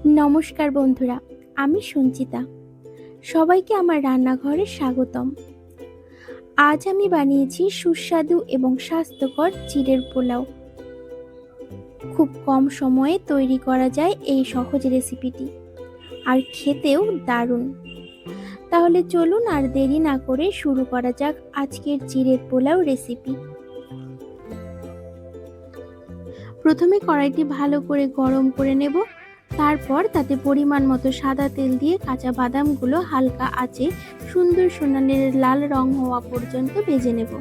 নমস্কার বন্ধুরা, আমি সঞ্চিতা। সবাইকে আমার রান্নাঘরে স্বাগতম। আজ আমি বানিয়েছি সুস্বাদু এবং স্বাস্থ্যকর চিড়ের পোলাও। খুব কম সময়ে তৈরি করা যায় এই সহজ রেসিপিটি, আর খেতেও দারুণ। তাহলে চলুন আর দেরি না করে শুরু করা যাক আজকের চিড়ের পোলাও রেসিপি। প্রথমে কড়াইটি ভালো করে গরম করে নেব। তারপর তাতে পরিমাণ মতো সাদা তেল দিয়ে কাঁচা বাদামগুলো হালকা আঁচে সুন্দর সোনালি লাল রং হওয়া পর্যন্ত ভেজে নেব।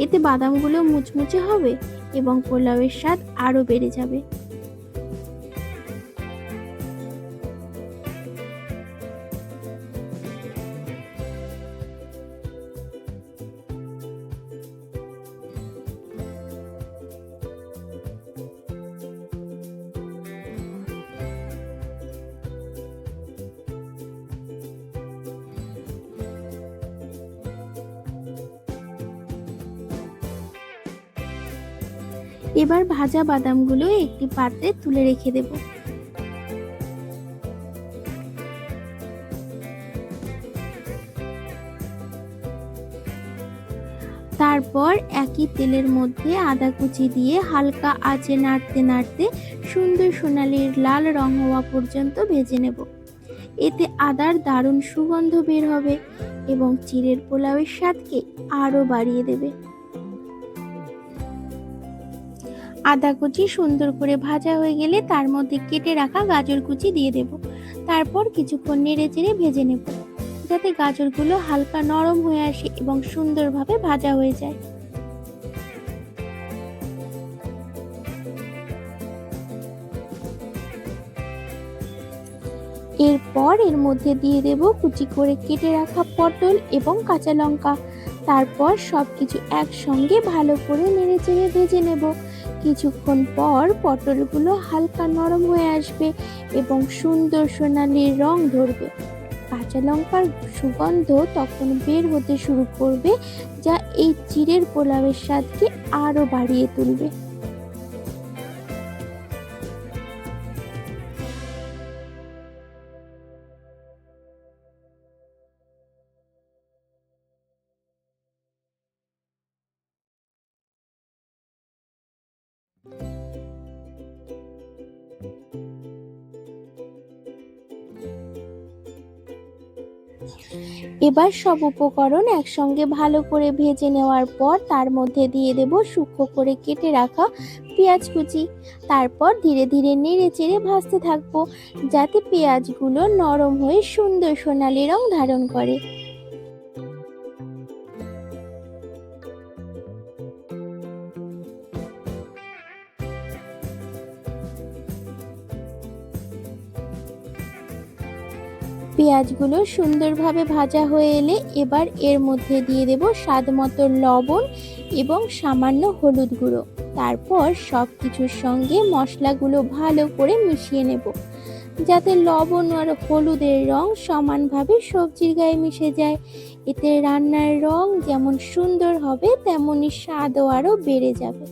এতে বাদামগুলো মুচমুচে হবে এবং পোলাওয়ের স্বাদ আরও বেড়ে যাবে। এবার ভাজা বাদামগুলো একটি পাত্রে তুলে রেখে দেব। তারপর একই তেলের মধ্যে আদা কুচি দিয়ে হালকা আঁচে নাড়তে নাড়তে সুন্দর সোনালি লাল রং হওয়া পর্যন্ত ভেজে নেব। এতে আদার দারুণ সুগন্ধ বের হবে এবং চিড়ের পোলাওয়ের স্বাদকে আরও বাড়িয়ে দেবে। আদা কুচি সুন্দর করে ভাজা হয়ে গেলে তার মধ্যে কেটে রাখা গাজর কুচি দিয়ে দেব। তারপর কিছুক্ষণ নেড়ে চেড়ে ভেজে নেব, যাতে গাজরগুলো হালকা নরম হয়ে আসে এবং সুন্দরভাবে ভাজা হয়ে যায়। এরপর এর মধ্যে দিয়ে দেব কুচি করে কেটে রাখা পটল এবং কাঁচা লঙ্কা। তারপর সবকিছু একসঙ্গে ভালো করে নেড়ে চেড়ে ভেজে নেব। কিছুক্ষণ পর পটলগুলো হালকা নরম হয়ে আসবে এবং সুন্দর সোনালি রং ধরবে। কাঁচা লঙ্কার সুগন্ধ তখন বের হতে শুরু করবে, যা এই চিড়ের পোলাওয়ের স্বাদকে আরো বাড়িয়ে তুলবে। এবার সব উপকরণ একসঙ্গে ভালো করে ভেজে নেওয়ার পর তার মধ্যে দিয়ে দেব শুকনো করে কেটে রাখা পেঁয়াজ কুচি। তারপর ধীরে ধীরে নেড়ে চেড়ে ভাজতে থাকবো, যাতে পেঁয়াজগুলো নরম হয়ে সুন্দর সোনালি রং ধারণ করে। পেঁয়াজগুলো সুন্দরভাবে ভাজা হয়ে এলে এবার এর মধ্যে দিয়ে দেব স্বাদ মতো লবণ এবং সামান্য হলুদ গুঁড়ো। তারপর সব কিছুর সঙ্গে মশলাগুলো ভালো করে মিশিয়ে নেব, যাতে লবণ আর হলুদের রং সমানভাবে সবজির গায়ে মিশে যায়। এতে রান্নার রং যেমন সুন্দর হবে, তেমনি স্বাদও আরও বেড়ে যাবে।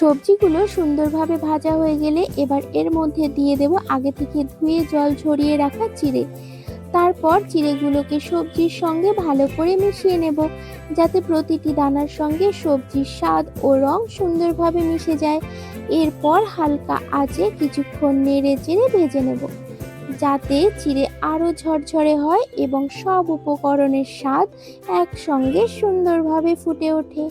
সবজিগুলো সুন্দরভাবে ভাজা হয়ে গেলে এবার এর মধ্যে দিয়ে দেব আগে থেকে ধুয়ে জল ঝরিয়ে রাখা চিড়ে। তারপর চিড়েগুলোকে সবজির সঙ্গে ভালো করে মিশিয়ে নেব, যাতে প্রতিটি দানার সঙ্গে সবজির স্বাদ ও রং সুন্দরভাবে মিশে যায়। এরপর হালকা আঁচে কিছুক্ষণ নেড়ে চেড়ে ভেজে নেব, যাতে চিড়ে আরও ঝরঝরে হয় এবং সব উপকরণের স্বাদ একসঙ্গে সুন্দরভাবে ফুটে ওঠে।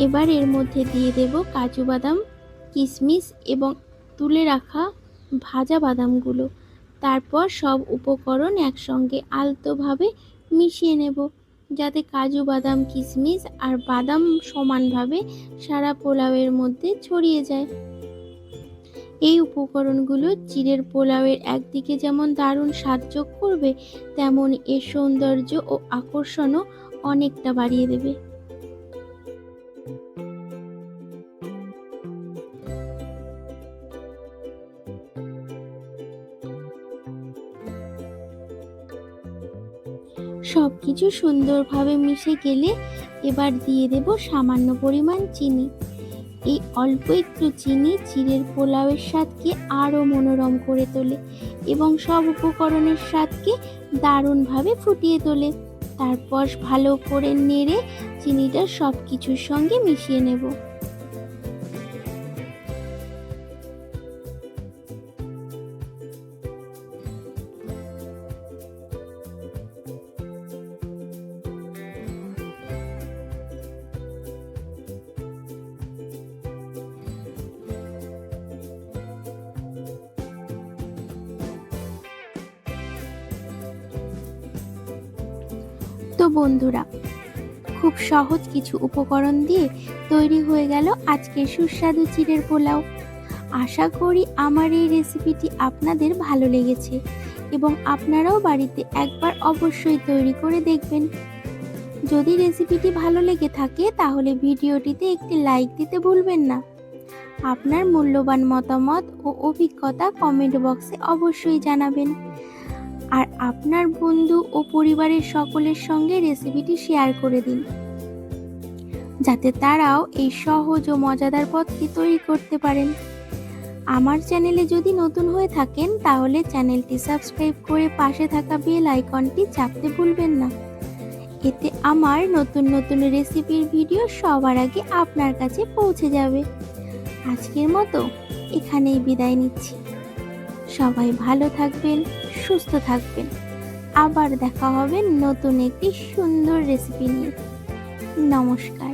এবার এর মধ্যে দিয়ে দেব কাজু বাদাম, কিশমিশ এবং তুলে রাখা ভাজা বাদামগুলো। তারপর সব উপকরণ একসঙ্গে আলতোভাবে মিশিয়ে নেব, যাতে কাজু বাদাম, কিশমিশ আর বাদাম সমানভাবে সারা পোলাওয়ের মধ্যে ছড়িয়ে যায়। এই উপকরণগুলো চিড়ের পোলাওয়ের একদিকে যেমন দারুণ স্বাদ যোগ করবে, তেমন এর সৌন্দর্য ও আকর্ষণও অনেকটা বাড়িয়ে দেবে। সবকিছু সুন্দরভাবে মিশে গেলে এবার দিয়ে দেব সামান্য পরিমাণ চিনি। এই অল্প একটু চিনি চিড়ের পোলাওয়ের স্বাদকে আরও মনোরম করে তোলে এবং সব উপকরণের স্বাদকে দারুণভাবে ফুটিয়ে তোলে। তারপর ভালো করে নেড়ে চিনিটা সব কিছুর সঙ্গে মিশিয়ে নেব। তো বন্ধুরা, খুব সহজ কিছু উপকরণ দিয়ে তৈরি হয়ে গেল আজকের সুস্বাদু চিড়ের পোলাও। আশা করি আমার এই রেসিপিটি আপনাদের ভালো লেগেছে এবং আপনারাও বাড়িতে একবার অবশ্যই তৈরি করে দেখবেন। যদি রেসিপিটি ভালো লেগে থাকে তাহলে ভিডিওটিতে একটি লাইক দিতে ভুলবেন না। আপনার মূল্যবান মতামত ও অভিজ্ঞতা কমেন্ট বক্সে অবশ্যই জানাবেন। আর আপনার বন্ধু ও পরিবারের সকলের সঙ্গে রেসিপিটি শেয়ার করে দিন, যাতে তারাও এই সহজ ও মজাদার পদটি তৈরি করতে পারেন। আমার চ্যানেলে যদি নতুন হয়ে থাকেন তাহলে চ্যানেলটি সাবস্ক্রাইব করে পাশে থাকা বেল আইকনটি চাপতে ভুলবেন না। এতে আমার নতুন নতুন রেসিপির ভিডিও সবার আগে আপনার কাছে পৌঁছে যাবে। আজকের মতো এখানেই বিদায় নিচ্ছি। সবাই ভালো থাকবেন, সুস্থ থাকবেন। আবার দেখা হবে নতুন একটি সুন্দর রেসিপি নিয়ে। নমস্কার।